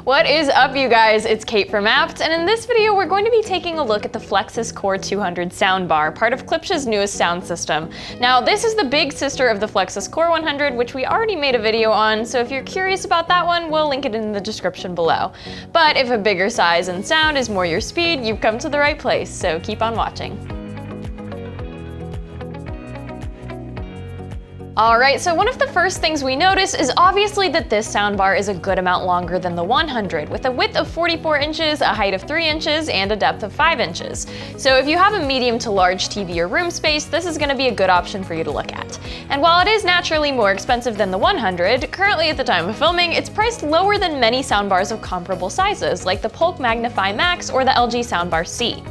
What is up, you guys? It's Kate from Abt, and in this video we're going to be taking a look at the Flexus Core 200 soundbar, part of Klipsch's newest sound system. Now, this is the big sister of the Flexus Core 100, which we already made a video on, so if you're curious about that one, we'll link it in the description below. But if a bigger size and sound is more your speed, you've come to the right place, so keep on watching. Alright, so one of the first things we notice is obviously that this soundbar is a good amount longer than the 100, with a width of 44 inches, a height of 3 inches, and a depth of 5 inches. So if you have a medium to large TV or room space, this is going to be a good option for you to look at. And while it is naturally more expensive than the 100, currently at the time of filming, it's priced lower than many soundbars of comparable sizes, like the Polk Magnify Max or the LG Soundbar C.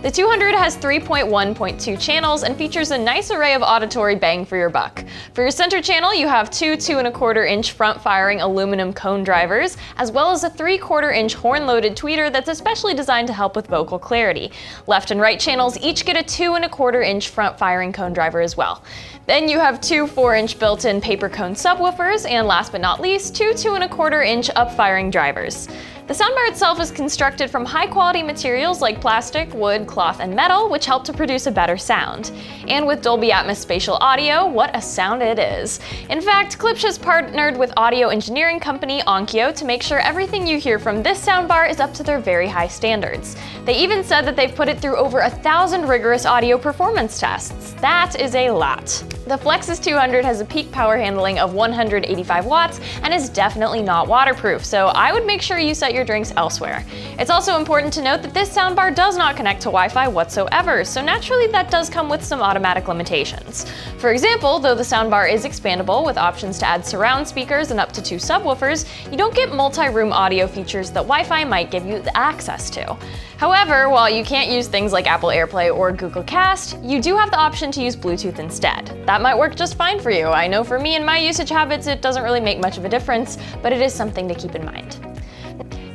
The 200 has 3.1.2 channels and features a nice array of auditory bang for your buck. For your center channel, you have two 2¼ inch front-firing aluminum cone drivers, as well as a 3/4 inch horn-loaded tweeter that's especially designed to help with vocal clarity. Left and right channels each get a 2¼ inch front-firing cone driver as well. Then you have two 4-inch built-in paper cone subwoofers, and last but not least, two 2¼ inch up-firing drivers. The soundbar itself is constructed from high-quality materials like plastic, wood, cloth, and metal, which help to produce a better sound. And with Dolby Atmos spatial audio, what a sound it is. In fact, Klipsch has partnered with audio engineering company Onkyo to make sure everything you hear from this soundbar is up to their very high standards. They even said that they've put it through over 1,000 rigorous audio performance tests. That is a lot. The Flexus 200 has a peak power handling of 185 watts and is definitely not waterproof, so I would make sure you set your drinks elsewhere. It's also important to note that this soundbar does not connect to Wi-Fi whatsoever, so naturally that does come with some automatic limitations. For example, though the soundbar is expandable with options to add surround speakers and up to 2 subwoofers, you don't get multi-room audio features that Wi-Fi might give you access to. However, while you can't use things like Apple AirPlay or Google Cast, you do have the option to use Bluetooth instead. That might work just fine for you. I know for me and my usage habits, it doesn't really make much of a difference, but it is something to keep in mind.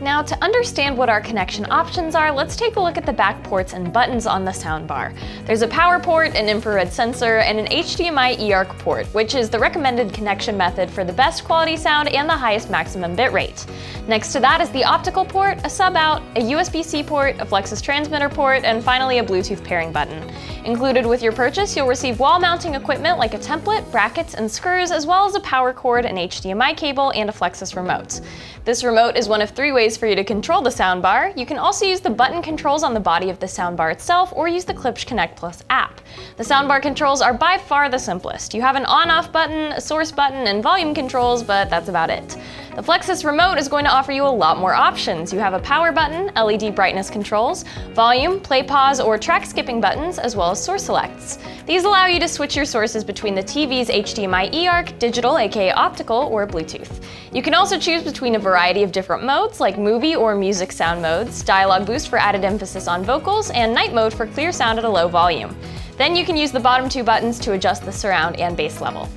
Now, to understand what our connection options are, let's take a look at the back ports and buttons on the soundbar. There's a power port, an infrared sensor, and an HDMI eARC port, which is the recommended connection method for the best quality sound and the highest maximum bitrate. Next to that is the optical port, a sub-out, a USB-C port, a Flexus transmitter port, and finally a Bluetooth pairing button. Included with your purchase, you'll receive wall-mounting equipment like a template, brackets, and screws, as well as a power cord, an HDMI cable, and a Flexus remote. This remote is one of 3 ways for you to control the soundbar. You can also use the button controls on the body of the soundbar itself, or use the Klipsch Connect Plus app. The soundbar controls are by far the simplest. You have an on-off button, a source button, and volume controls, but that's about it. The Flexus remote is going to offer you a lot more options. You have a power button, LED brightness controls, volume, play pause, or track skipping buttons, as well as source selects. These allow you to switch your sources between the TV's HDMI eARC, digital aka optical, or Bluetooth. You can also choose between a variety of different modes like movie or music sound modes, dialogue boost for added emphasis on vocals, and night mode for clear sound at a low volume. Then you can use the bottom 2 buttons to adjust the surround and bass level.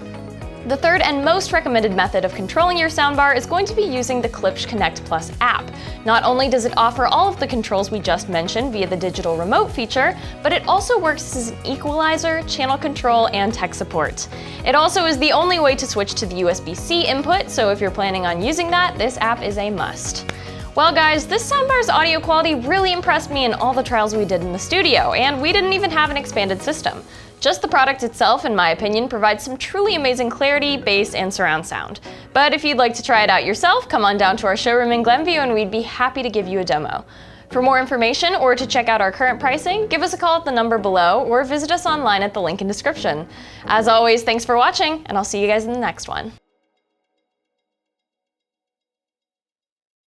The third and most recommended method of controlling your soundbar is going to be using the Klipsch Connect Plus app. Not only does it offer all of the controls we just mentioned via the digital remote feature, but it also works as an equalizer, channel control, and tech support. It also is the only way to switch to the USB-C input, so if you're planning on using that, this app is a must. Well guys, this soundbar's audio quality really impressed me in all the trials we did in the studio, and we didn't even have an expanded system. Just the product itself, in my opinion, provides some truly amazing clarity, bass, and surround sound. But if you'd like to try it out yourself, come on down to our showroom in Glenview and we'd be happy to give you a demo. For more information or to check out our current pricing, give us a call at the number below or visit us online at the link in description. As always, thanks for watching, and I'll see you guys in the next one.